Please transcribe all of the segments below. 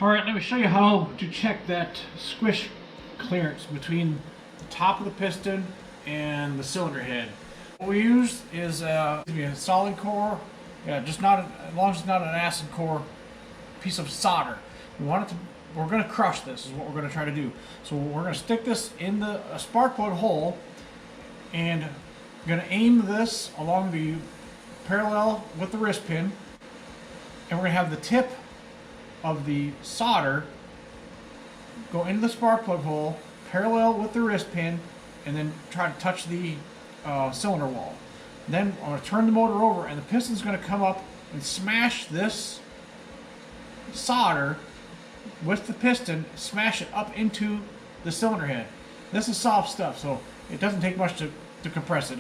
Alright, let me show you how to check that squish clearance between the top of the piston and the cylinder head. What we use is a solid core, just not as long as it's not an acid core piece of solder. We're going to crush this is what we're going to try to do. So we're going to stick this in the spark plug hole and going to aim this along the parallel with the wrist pin, and we're going to have the tip of the solder go into the spark plug hole parallel with the wrist pin and then try to touch the cylinder wall. Then I'm going to turn the motor over and the piston's going to come up and smash this solder with the piston, smash it up into the cylinder head. This is soft stuff, so it doesn't take much to compress it.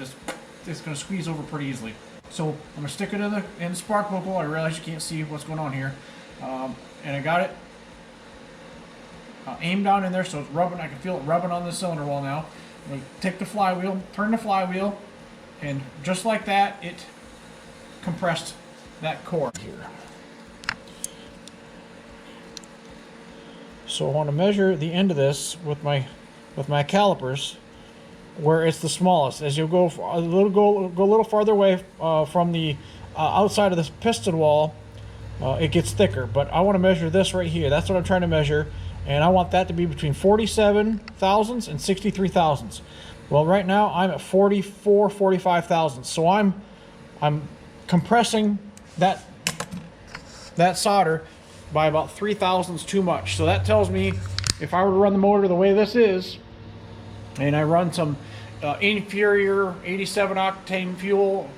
It's going to squeeze over pretty easily. So I'm going to stick it in the spark plug hole. I realize you can't see what's going on here. And I got it aimed down in there so it's rubbing. I can feel it rubbing on the cylinder wall now. I'm going to take the flywheel, turn the flywheel, and just like that, it compressed that core here. So I want to measure the end of this with my calipers where it's the smallest. As you go a little farther away from the outside of this piston wall, it gets thicker, but I want to measure this right here. That's what I'm trying to measure, and I want that to be between 47 thousandths and 63 thousandths. Well, right now I'm at 45 thousandths, so I'm compressing that solder by about 3 thousandths too much. So that tells me if I were to run the motor the way this is, and I run some inferior 87 octane fuel,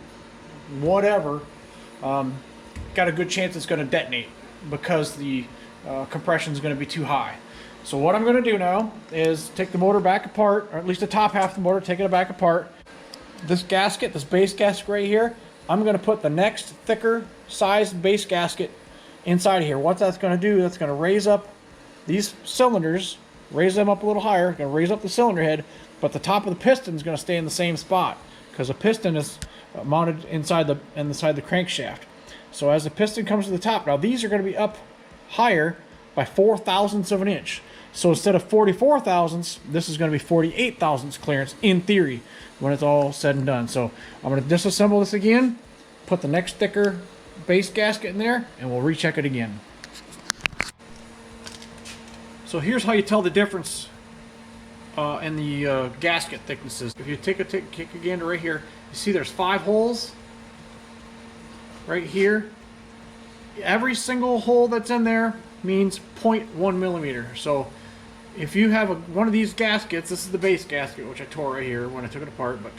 whatever, got a good chance it's going to detonate because the compression is going to be too high. So what I'm going to do now is take the motor back apart, or at least the top half of the motor, taking it back apart. This gasket, this base gasket right here, I'm going to put the next thicker size base gasket inside here. What that's going to do, that's going to raise up these cylinders, raise them up a little higher, going to raise up the cylinder head, but the top of the piston is going to stay in the same spot because the piston is mounted inside the crankshaft. So as the piston comes to the top, now these are going to be up higher by 4 thousandths of an inch. So instead of 44 thousandths, this is going to be 48 thousandths clearance in theory when it's all said and done. So I'm going to disassemble this again, put the next thicker base gasket in there, and we'll recheck it again. So here's how you tell the difference in the gasket thicknesses. If you take a kick again to right here, you see there's 5 holes right here. Every single hole that's in there means 0.1 millimeter. So if you have one of these gaskets, this is the base gasket, which I tore right here when I took it apart, but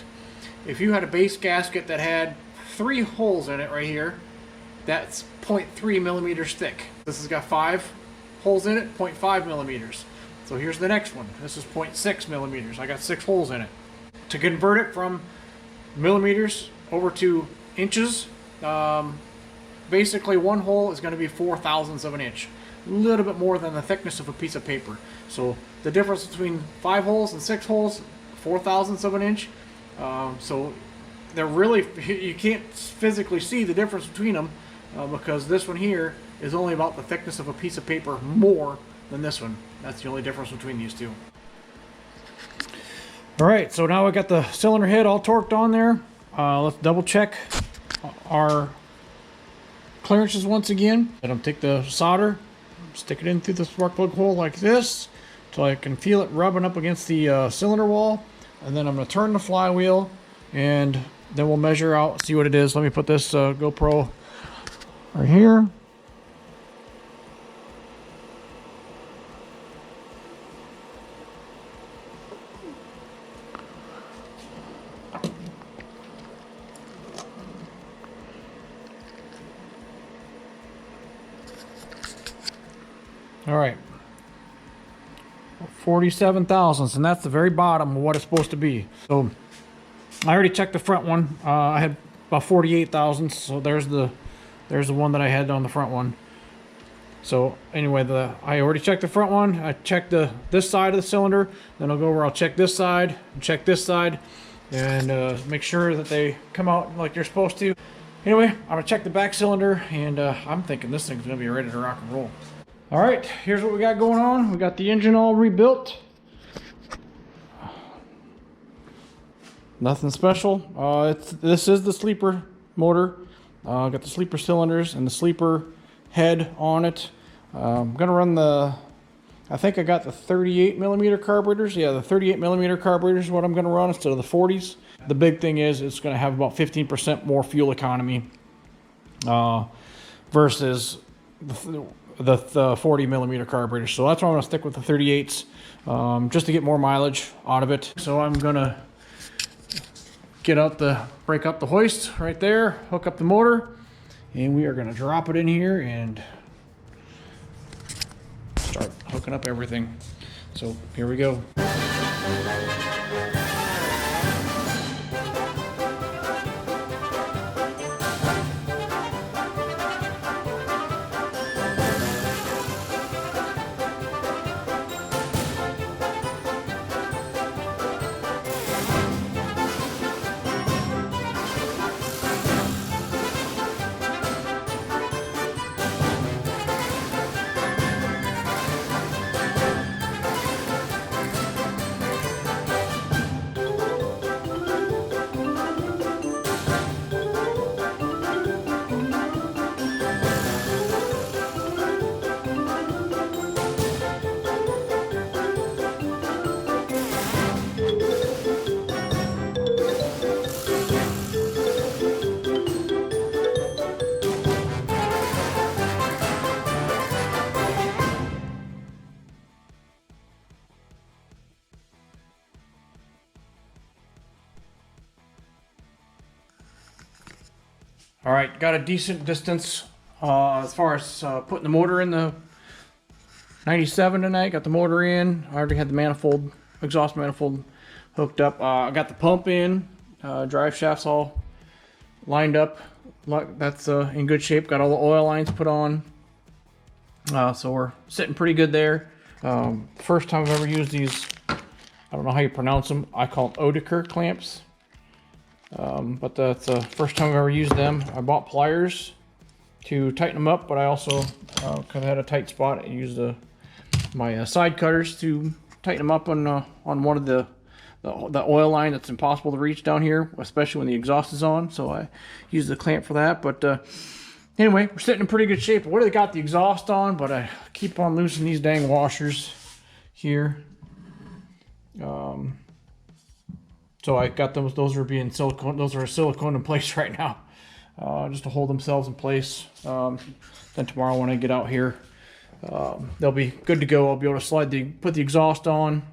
if you had a base gasket that had 3 holes in it right here, that's 0.3 millimeters thick. This has got 5 holes in it, 0.5 millimeters. So here's the next one. This is 0.6 millimeters. I got 6 holes in it. To convert it from millimeters over to inches, basically one hole is going to be 4 thousandths of an inch, a little bit more than the thickness of a piece of paper. So the difference between 5 holes and 6 holes, 4 thousandths of an inch. So they're really, you can't physically see the difference between them because this one here is only about the thickness of a piece of paper more than this one. That's the only difference between these two. All right, so now I got the cylinder head all torqued on there. Let's double check our clearances once again. I'm gonna take the solder, stick it in through the spark plug hole like this so I can feel it rubbing up against the cylinder wall, and then I'm gonna turn the flywheel and then we'll measure out, see what it is. Let me put this GoPro right here. All right, 47 thousandths, and that's the very bottom of what it's supposed to be. So I already checked the front one. I had about 48 thousandths, so there's the one that I had on the front one. So anyway, I already checked the front one. I checked this side of the cylinder. Then I'll go over, I'll check this side, and check this side, and make sure that they come out like they're supposed to. Anyway, I'm gonna check the back cylinder, and I'm thinking this thing's gonna be ready to rock and roll. All right, here's what we got going on. We got the engine all rebuilt. Nothing special. This is the sleeper motor. Got the sleeper cylinders and the sleeper head on it. I'm gonna run I think I got the 38 millimeter carburetors. Yeah, the 38 millimeter carburetors is what I'm gonna run instead of the 40s. The big thing is it's gonna have about 15% more fuel economy versus the 40 millimeter carburetors. So that's why I'm gonna stick with the 38s just to get more mileage out of it. So I'm gonna break up the hoist right there, hook up the motor, and we are gonna drop it in here and start hooking up everything. So here we go. All right, got a decent distance as far as putting the motor in the 97 tonight. Got the motor in. I already had the manifold, exhaust manifold hooked up. I got the pump in, drive shafts all lined up. That's in good shape. Got all the oil lines put on. So we're sitting pretty good there. First time I've ever used these, I don't know how you pronounce them. I call them Odeker clamps. But that's the first time I've ever used them. I bought pliers to tighten them up, but I also, because I had a tight spot, I used my side cutters to tighten them up on one of the oil line that's impossible to reach down here, especially when the exhaust is on. So I used the clamp for that. But anyway, we're sitting in pretty good shape. I would have got the exhaust on, but I keep on loosening these dang washers here. So I got those are being silicone. Those are silicone in place right now, just to hold themselves in place. Then tomorrow when I get out here, they'll be good to go. I'll be able to put the exhaust on,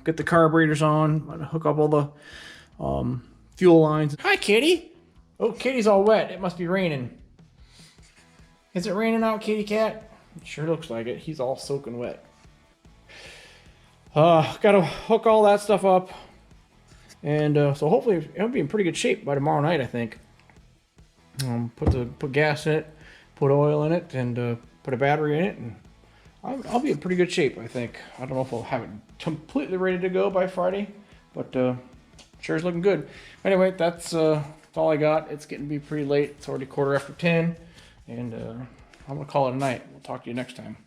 get the carburetors on, hook up all the fuel lines. Hi, kitty. Oh, kitty's all wet. It must be raining. Is it raining out, kitty cat? It sure looks like it. He's all soaking wet. Gotta hook all that stuff up, and so hopefully it'll be in pretty good shape by tomorrow night, I think. Put gas in it, put oil in it, and put a battery in it, and I'll be in pretty good shape, I think. I don't know if I'll have it completely ready to go by Friday, but sure is looking good. Anyway, that's all I got. It's getting to be pretty late. It's already 10:15, and I'm gonna call it a night. We'll talk to you next time.